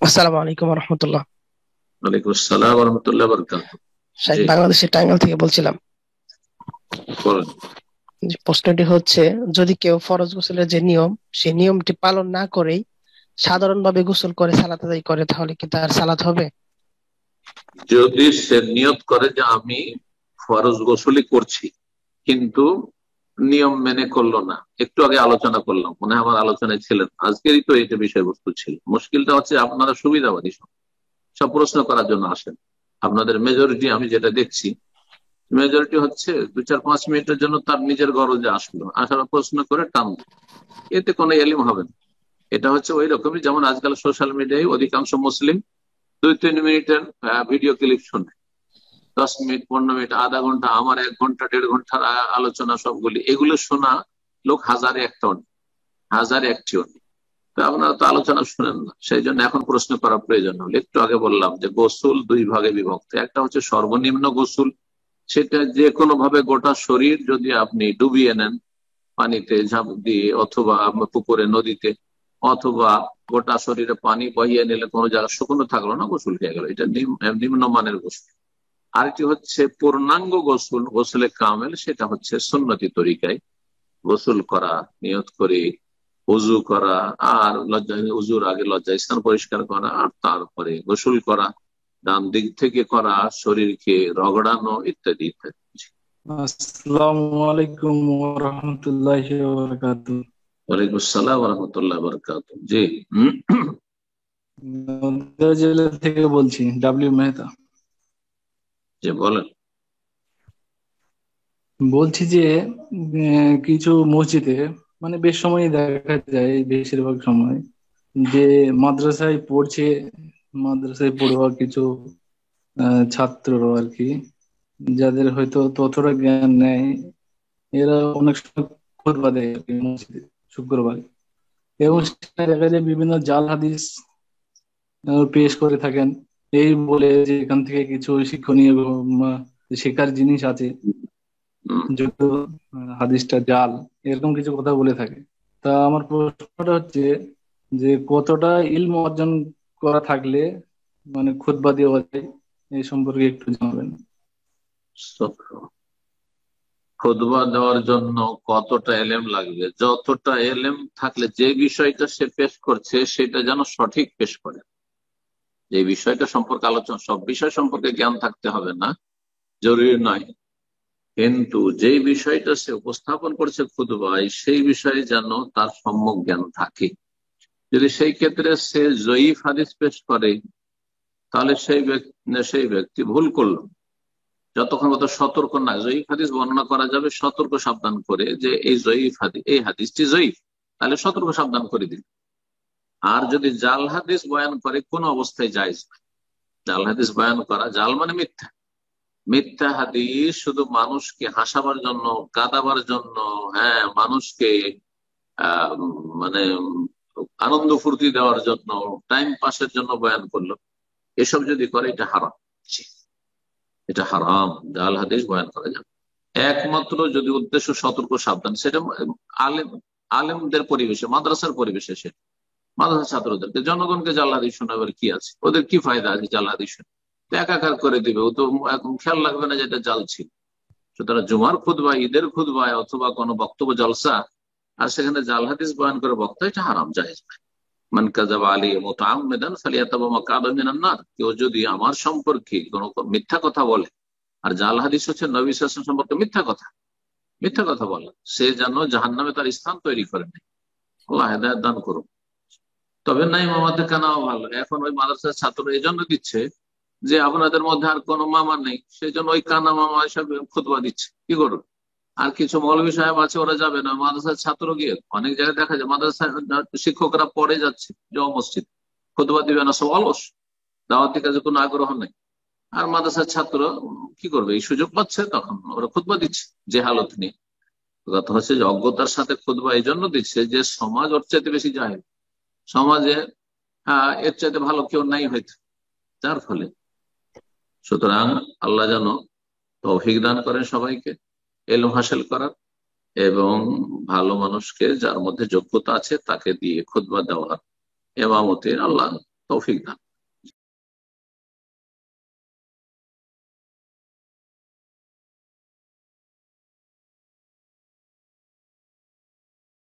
আসসালামু আলাইকুম রহমতুল্লাহ। ওয়ালাইকুম আসসালাম ওয়া রাহমাতুল্লাহি ওয়া বারাকাতুহু। শাহেদ জি, বাংলাদেশের টাঙ্গাইল থেকে বলছিলাম। বলেন। যে প্রশ্নটি হচ্ছে, যদি কেউ ফরজ গোসলের যে নিয়ম, সেই নিয়মটি পালন না করেই সাধারণভাবে গোসল করে সালাত আদায় করে, তাহলে কি তার সালাত হবে? যদি সে নিয়ত করে যে আমি ফরজ গোসলই করছি, কিন্তু নিয়ম মেনে করলো না, একটু আগে আলোচনা করলাম, মনে হয় আমার আলোচনায় ছিলেন, আজকেরই তো এটা বিষয়বস্তু ছিল। মুশকিলটা হচ্ছে আপনারা সুবিধাবাদী সব সব প্রশ্ন করার জন্য আসেন। আপনাদের মেজরিটি আমি যেটা দেখছি, মেজরিটি হচ্ছে 2-4-5 মিনিটের জন্য তার নিজের গরজে আসলো, আসার প্রশ্ন করে টান দিল। এতে কোনো এলিম হবে না। এটা হচ্ছে ওই রকমই যেমন আজকাল সোশ্যাল মিডিয়ায় অধিকাংশ মুসলিম 2-3 মিনিটের ভিডিও ক্লিপ শোনে, 10 মিনিট, 15 মিনিট, আধা ঘন্টা, আমার 1 ঘন্টা 1.5 ঘন্টার আলোচনা, সবগুলি এগুলো শোনা লোক হাজারে একটাও নেই, হাজারে একটিও নেই। তো আপনারা তো আলোচনা শুনেন না, সেই জন্য এখন প্রশ্ন করার প্রয়োজন হলো। একটু আগে বললাম যে গোসল দুই ভাগে বিভক্ত। একটা হচ্ছে সর্বনিম্ন গোসল, সেটা যে কোনো ভাবে গোটা শরীর যদি আপনি ডুবিয়ে নেন পানিতে ঝাঁপ দিয়ে, অথবা পুকুরে, নদীতে, অথবা গোটা শরীরে পানি বহিয়ে নিলে কোনো জায়গা শুকনো থাকলো না, গোসল হয়ে গেল, এটা নিম্নমানের গোসল। আরেকটি হচ্ছে পূর্ণাঙ্গ গোসল, গোসলে কামেল, সেটা হচ্ছে সুন্নতি তরিকায় গোসল করা, নিয়ত করে উজু করা, আর উজুর আগে লজ্জা স্থান পরিষ্কার করা, আর তারপরে গোসল করা, ডান দিক থেকে করা, শরীরকে রগড়ানো, ইত্যাদি ইত্যাদি। আসসালামু আলাইকুম ওয়া রাহমাতুল্লাহি ওয়া বারাকাতুহু। ওয়ালাইকুম আসসালাম ওয়া রাহমাতুল্লাহি ওয়া বারাকাতুহু। জি। নদিয়া জেলা থেকে বলছি, ডাব্লিউ মেহতা। জি, বলেন। বলছি যে কিছু মসজিদে মানে বেশ সময় দেখা যায়, বেশিরভাগ সময় যে মাদ্রাসায় পড়ছে, মাদ্রাসায় পড়ুয়া কিছু ছাত্র আর কি, যাদের হয়তো ততটা জ্ঞান নেই, এরা অনেক সময় খুতবা দেয় আর কি মসজিদে শুক্রবার, এবং সেখানে দেখা যায় বিভিন্ন জাল হাদিস পেশ করে থাকেন, এই বলে যে এখান থেকে কিছু শিক্ষণীয় শেখার জিনিস আছে, হুম। যদিও হাদিসটা জাল, এরকম কিছু কথা বলে থাকে। তা আমার প্রশ্নটা হচ্ছে যে কতটা ইলম অর্জন করা থাকলে মানে খুতবা দেওয়া যায়, এই সম্পর্কে একটু জানাবেন। খুতবা দেওয়ার জন্য কতটা এলেম লাগবে? যতটা এলেম থাকলে, যে বিষয়টা সে পেশ করছে সেটা যেন সঠিক পেশ করে। যে বিষয়টা সম্পর্কে আলোচনা, সব বিষয় সম্পর্কে জ্ঞান থাকতে হবে না, জরুরি নয়, কিন্তু যেই বিষয়টা সে উপস্থাপন করছে খুতবায়, সেই বিষয়ে যেন তার সম্যক জ্ঞান থাকে। যদি সেই ক্ষেত্রে সে জয়ীফ হাদিস পেশ করে, তাহলে সেই ব্যক্তি ভুল করলো। যতক্ষণ পর্যন্ত সতর্ক না, জয়ীফ হাদিস বর্ণনা করা যাবে সতর্ক সাবধান করে, যে এই জয়ীফ হাদিস, এই হাদিসটি জয়ীফ, তাহলে সতর্ক সাবধান করে দিন। আর যদি জাল হাদিস বয়ান করে, কোন অবস্থায় জায়েজ না জাল হাদিস বয়ান করা। জাল মানে মিথ্যা, মিথ্যা হাদিস শুধু মানুষকে হাসাবার জন্য, কাঁদাবার জন্য, হ্যাঁ, মানুষকে আহ মানে আনন্দ ফুর্তি দেওয়ার জন্য, টাইম পাসের জন্য বয়ান করলো, এসব যদি করে, এটা হারাম। এটা হারাম, জাল হাদিস বয়ান করা যাবে। একমাত্র যদি উদ্দেশ্য সতর্ক সাবধান, সেটা আলেম, আলেমদের পরিবেশে, মাদ্রাসার পরিবেশে, সে মাদ্রাসা ছাত্রদেরকে, জনগণকে জাল হাদিস শোনাবার কি আছে, ওদের কি ফায়দা আছে জাল হাদিস শুনে? তো একাকার করে দিবে, ও তো এখন খেয়াল রাখবে না যেটা জাল ছিল। সুতরাং জুমার খুতবা, ঈদের খুতবায়, অথবা কোনো বক্তব্য জলসা, আর সেখানে জাল হাদিস বয়ান করে বক্তা, এটা হারাম, জায়েজ নাই। মান কাযাবা আলাইহি মুতাআম্মিদান ফালিয়াতাবা মাকআদাহু মিনান নার। কেউ যদি আমার সম্পর্কে কোনো মিথ্যা কথা বলে, আর জাল হাদিস হচ্ছে নবী সাল্লাল্লাহু আলাইহি ওয়াসাল্লাম সম্পর্কে মিথ্যা কথা, মিথ্যা কথা বলে, সে যেন জাহান্নামে তার স্থান তৈরি করে নেয়। আল্লাহ হেদায়েত দান করুন। তবে নাই মামাতে কানাও ভালো, এখন ওই মাদ্রাসার ছাত্র এই জন্য দিচ্ছে যে আপনাদের মধ্যে আর কোনো মামা নেই, সেই জন্য ওই কানা মামা এসব খুতবা দিচ্ছে, কি করুন। আর কিছু মৌলভী সাহেব আছে, ওরা যাবে না, মাদ্রাসার ছাত্র গিয়ে অনেক জায়গায় দেখা যায় মাদ্রাসা শিক্ষকরা পড়ে যাচ্ছে জমা মসজিদ, খুতবা দিবে না, সব অলস, দাওয়াতের কাজে কোনো আগ্রহ নেই। আর মাদ্রাসার ছাত্র কি করবে, এই সুযোগ পাচ্ছে, তখন ওরা খুতবা দিচ্ছে যে হালত নিয়ে। কথা হচ্ছে যে অজ্ঞতার সাথে খুতবা এই জন্য দিচ্ছে যে সমাজ ওর চাইতে বেশি জাহেল, সমাজে এর চাইতে ভালো কেউ নাই হয়তো, যার ফলে। সুতরাং আল্লাহ যেন তৌফিক দান করেন সবাইকে এলম হাসিল করার, এবং ভালো মানুষকে, যার মধ্যে যোগ্যতা আছে, তাকে দিয়ে খুতবা দেওয়ার, ইমামতির, আল্লাহ তৌফিক দান